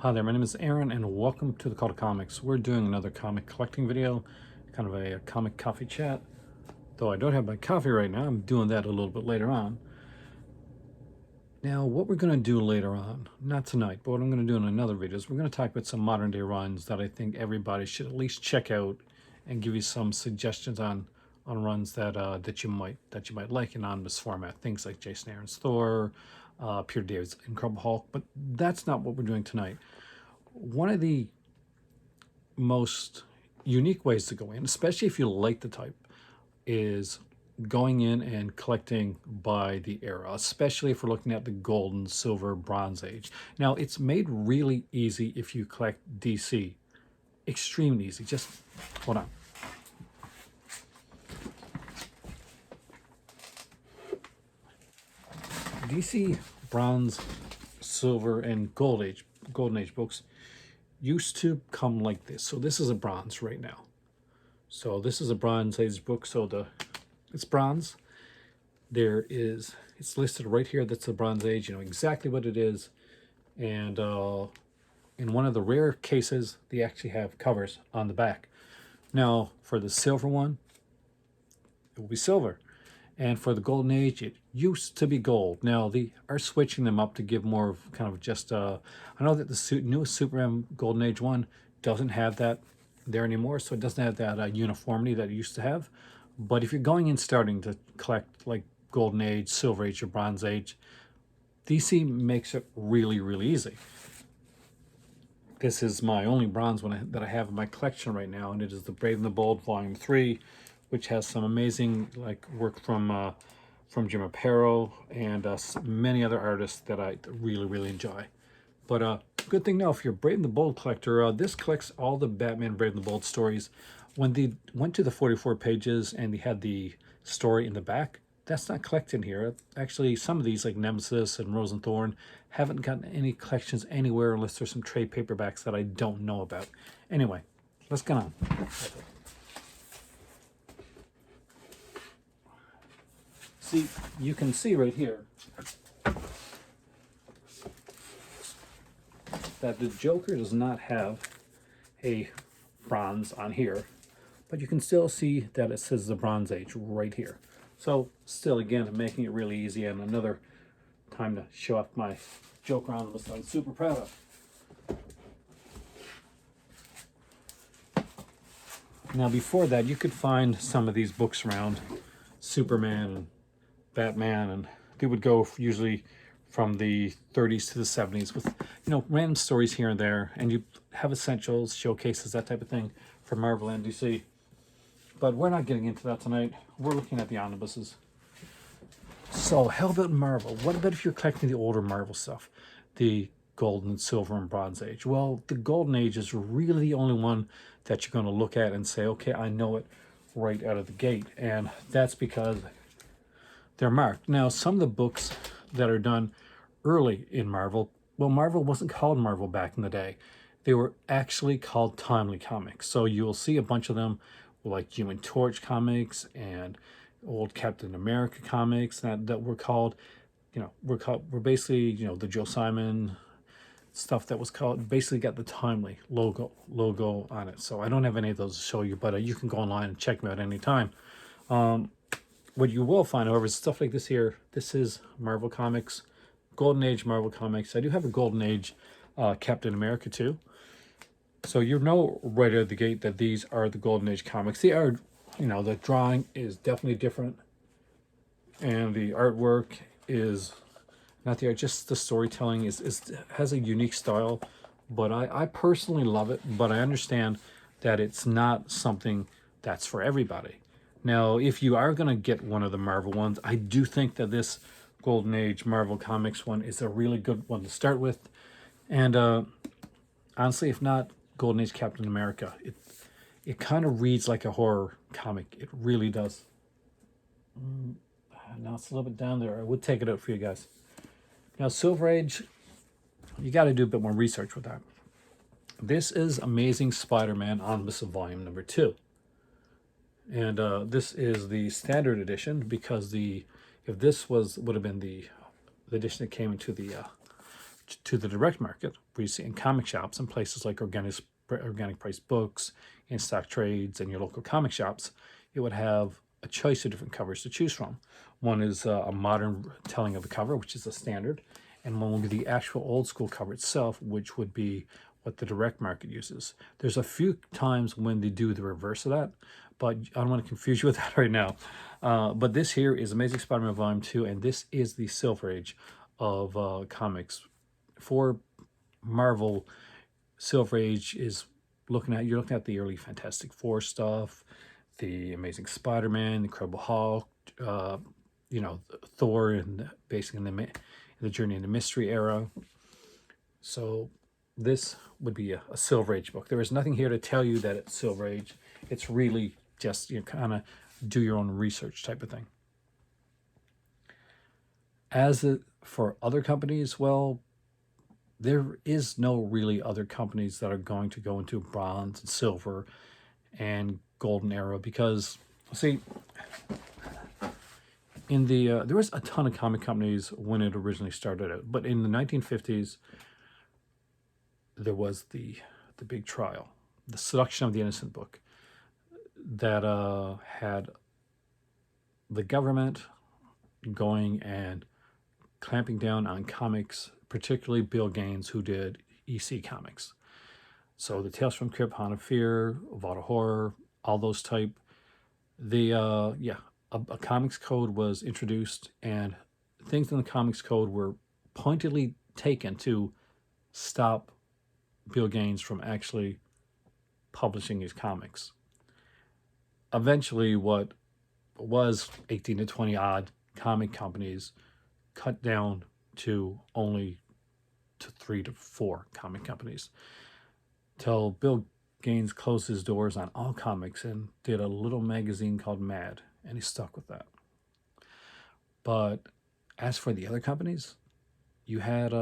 Hi there, my name is Aaron and welcome to the Call to Comics. We're doing another comic collecting video, kind of a comic coffee chat. Though I don't have my coffee right now, I'm doing that a little bit later on. Now, what we're going to do later on, not tonight, but what I'm going to do in another video is we're going to talk about some modern day runs that I think everybody should at least check out and give you some suggestions on runs that that you might like in omnibus format. Things like Jason Aaron's Thor, Peter David's Incredible Hulk, but that's not what we're doing tonight. One of the most unique ways to go in, especially if you like the type, is going in and collecting by the era, especially if we're looking at the golden, silver, bronze age. Now, it's made really easy if you collect DC. Extremely easy. Just hold on. DC bronze, silver, and golden age books used to come like this. So this is a bronze right now. So this is a bronze age book. So it's bronze. It's listed right here. That's the bronze age. You know exactly what it is. And in one of the rare cases, they actually have covers on the back. Now for the silver one, it will be silver. And for the golden age, it used to be gold. Now they are switching them up to give more of kind of just I know that the newest Superman Golden Age one doesn't have that there anymore, so it doesn't have that uniformity that it used to have. But if you're going in starting to collect like Golden Age, Silver Age, or Bronze Age, DC makes it really, really easy. This is my only bronze one that I have in my collection right now, and it is the Brave and the Bold Volume 3, which has some amazing work from Jim Aparo and many other artists that I really, really enjoy. But good thing now, if you're a Brave and the Bold collector, this collects all the Batman Brave and the Bold stories. When they went to the 44 pages and they had the story in the back, that's not collected here. Actually, some of these, like Nemesis and Rose and Thorn, haven't gotten any collections anywhere unless there's some trade paperbacks that I don't know about. Anyway, let's get on. See, you can see right here that the Joker does not have a bronze on here, but you can still see that it says the Bronze Age right here. So still, again, making it really easy, and another time to show off my Joker omnibus I'm super proud of. Now before that, you could find some of these books around, Superman and Batman, and they would go usually from the 30s to the 70s with, random stories here and there, and you have essentials, showcases, that type of thing for Marvel and DC. But we're not getting into that tonight. We're looking at the omnibuses. So how about Marvel? What about if you're collecting the older Marvel stuff? The Golden, Silver, and Bronze Age. Well, the Golden Age is really the only one that you're going to look at and say, okay, I know it right out of the gate. And that's because they're marked. Now, some of the books that are done early in Marvel, well, Marvel wasn't called Marvel back in the day. They were actually called Timely Comics. So you'll see a bunch of them like Human Torch comics and old Captain America comics that were called, we're basically, the Joe Simon stuff that was called, basically got the Timely logo on it. So I don't have any of those to show you, but you can go online and check them out anytime. What you will find, however, is stuff like this here. This is Marvel Comics, Golden Age Marvel Comics. I do have a Golden Age Captain America too. So you know right out of the gate that these are the Golden Age comics. They are, the drawing is definitely different. And the artwork is, not the art, just the storytelling has a unique style. But I personally love it, but I understand that it's not something that's for everybody. Now, if you are going to get one of the Marvel ones, I do think that this Golden Age Marvel Comics one is a really good one to start with. And honestly, if not, Golden Age Captain America. It kind of reads like a horror comic. It really does. Now it's a little bit down there. I would take it out for you guys. Now, Silver Age, you got to do a bit more research with that. This is Amazing Spider-Man Omnibus Volume number 2. And this is the standard edition because if this would have been the edition that came into the to the direct market, where you see in comic shops and places like organic price books, in stock trades, and your local comic shops, it would have a choice of different covers to choose from. One is a modern telling of the cover, which is the standard, and one will be the actual old school cover itself, which would be what the direct market uses. There's a few times when they do the reverse of that, but I don't want to confuse you with that right now. But this here is Amazing Spider-Man Volume 2, and this is the Silver Age of comics. For Marvel, Silver Age is you're looking at the early Fantastic Four stuff, the Amazing Spider-Man, the Incredible Hulk, Thor, and basically in the Journey in the Mystery era. So this would be a Silver Age book. There is nothing here to tell you that it's Silver Age. It's really just kind of do your own research type of thing. As for other companies, well, there is no really other companies that are going to go into bronze and silver and golden era, because see, in the there was a ton of comic companies when it originally started out, but in the 1950s there was the big trial, the Seduction of the Innocent book, that had the government going and clamping down on comics, particularly Bill Gaines, who did EC Comics. So the Tales from Crypt, Haunt of Fear, Vault of Horror, all those type. A comics code was introduced, and things in the comics code were pointedly taken to stop Bill Gaines from actually publishing his comics. Eventually, what was 18 to 20 odd comic companies cut down to only 3 to 4 comic companies, till Bill Gaines closed his doors on all comics and did a little magazine called Mad, and he stuck with that. But as for the other companies, you had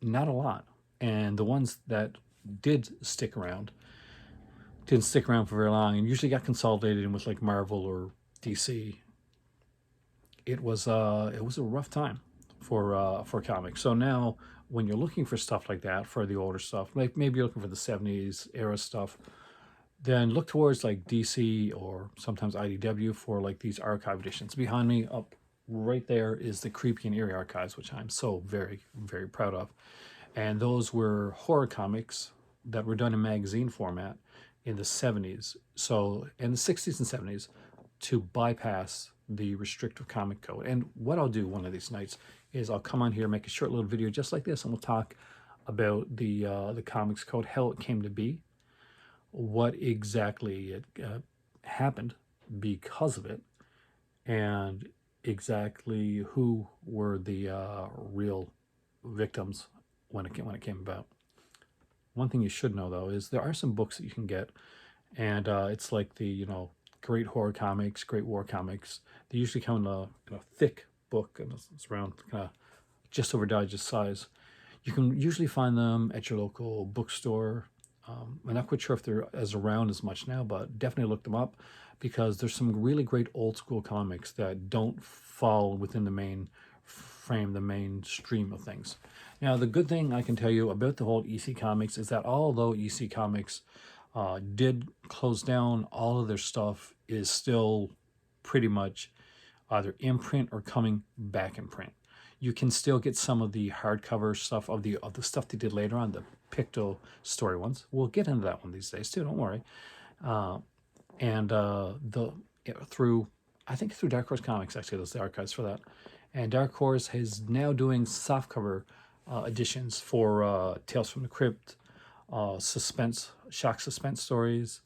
not a lot, and the ones that did stick around didn't stick around for very long, and usually got consolidated in with like Marvel or DC. It was a rough time for comics. So now, when you're looking for stuff like that, for the older stuff, like maybe you're looking for the 70s era stuff, then look towards like DC or sometimes IDW for like these archive editions. Behind me, up right there, is the Creepy and Eerie archives, which I'm so very, very proud of. And those were horror comics that were done in magazine format in the 70s, so in the 60s and 70s, to bypass the restrictive comic code. And what I'll do one of these nights is I'll come on here, make a short little video just like this, and we'll talk about the comics code, how it came to be, what exactly it happened because of it, and exactly who were the real victims when it came about. One thing you should know, though, is there are some books that you can get, and it's like the great horror comics, great war comics. They usually come in a thick book, and it's around kind of just over digest size. You can usually find them at your local bookstore. I'm not quite sure if they're as around as much now, but definitely look them up, because there's some really great old school comics that don't fall within the main frame, the mainstream of things. Now, the good thing I can tell you about the whole EC Comics is that although EC Comics did close down, all of their stuff is still pretty much either in print or coming back in print. You can still get some of the hardcover stuff of the stuff they did later on, the Picto story ones. We'll get into that one these days too, don't worry. Through Dark Horse Comics, actually, there's the archives for that. And Dark Horse is now doing softcover editions for Tales from the Crypt, shock suspense stories.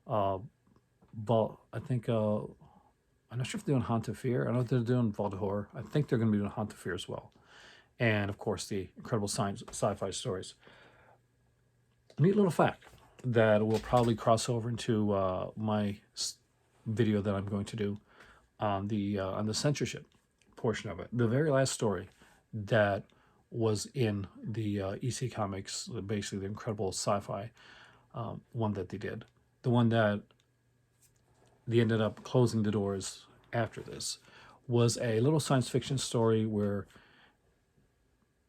But I think I'm not sure if they're doing Haunt of Fear. I know they're doing Vault of Horror. I think they're going to be doing Haunt of Fear as well, and of course the incredible sci-fi stories. Neat little fact that will probably cross over into my video that I'm going to do on the censorship portion of it. The very last story that was in the EC Comics, basically the incredible sci-fi one that they did, the one that they ended up closing the doors after this, was a little science fiction story where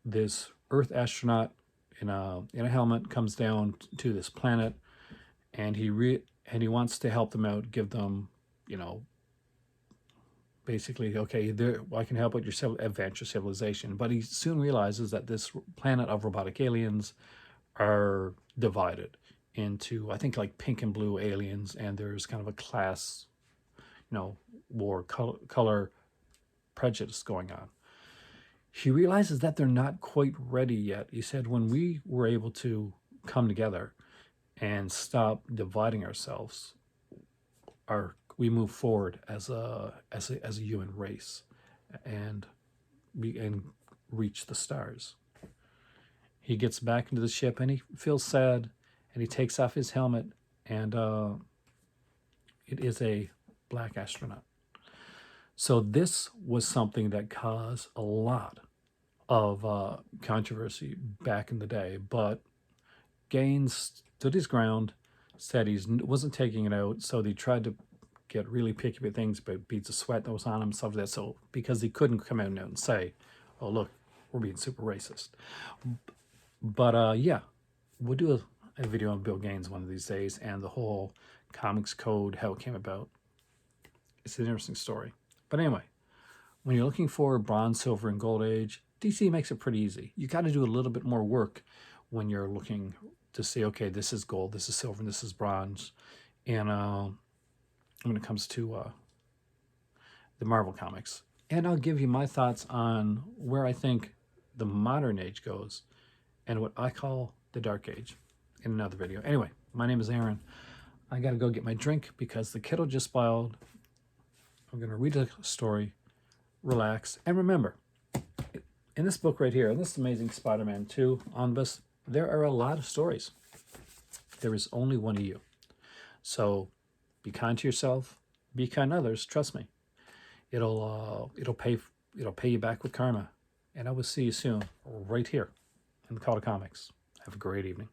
this Earth astronaut in a helmet comes down to this planet, and he wants to help them out, give them, you know, basically, okay, I can help with your advance your civilization. But he soon realizes that this planet of robotic aliens are divided into, I think, like pink and blue aliens, and there's kind of a class, you know, war, color prejudice going on. He realizes that they're not quite ready yet. He said, when we were able to come together and stop dividing ourselves, we move forward as a human race, and reach the stars. He gets back into the ship and he feels sad, and he takes off his helmet, and it is a black astronaut. So this was something that caused a lot of controversy back in the day, but Gaines stood his ground, said he wasn't taking it out, so they tried to get really picky with things, but beads of sweat that was on him, stuff like that. So because he couldn't come out and say, "Oh, look, we're being super racist." But yeah, we'll do a video on Bill Gaines one of these days, and the whole comics code, how it came about. It's an interesting story. But anyway, when you're looking for Bronze, Silver, and Gold Age, DC makes it pretty easy. You got to do a little bit more work when you're looking to see, okay, this is gold, this is silver, and this is bronze. And when it comes to the Marvel comics. And I'll give you my thoughts on where I think the modern age goes and what I call the Dark Age in another video. Anyway, my name is Aaron. I got to go get my drink because the kettle just boiled. I'm going to read a story, relax, and remember, in this book right here, in this amazing Spider-Man 2 omnibus, there are a lot of stories. There is only one of you. So be kind to yourself, be kind to others, trust me. It'll pay you back with karma. And I will see you soon, right here in the Call to Comics. Have a great evening.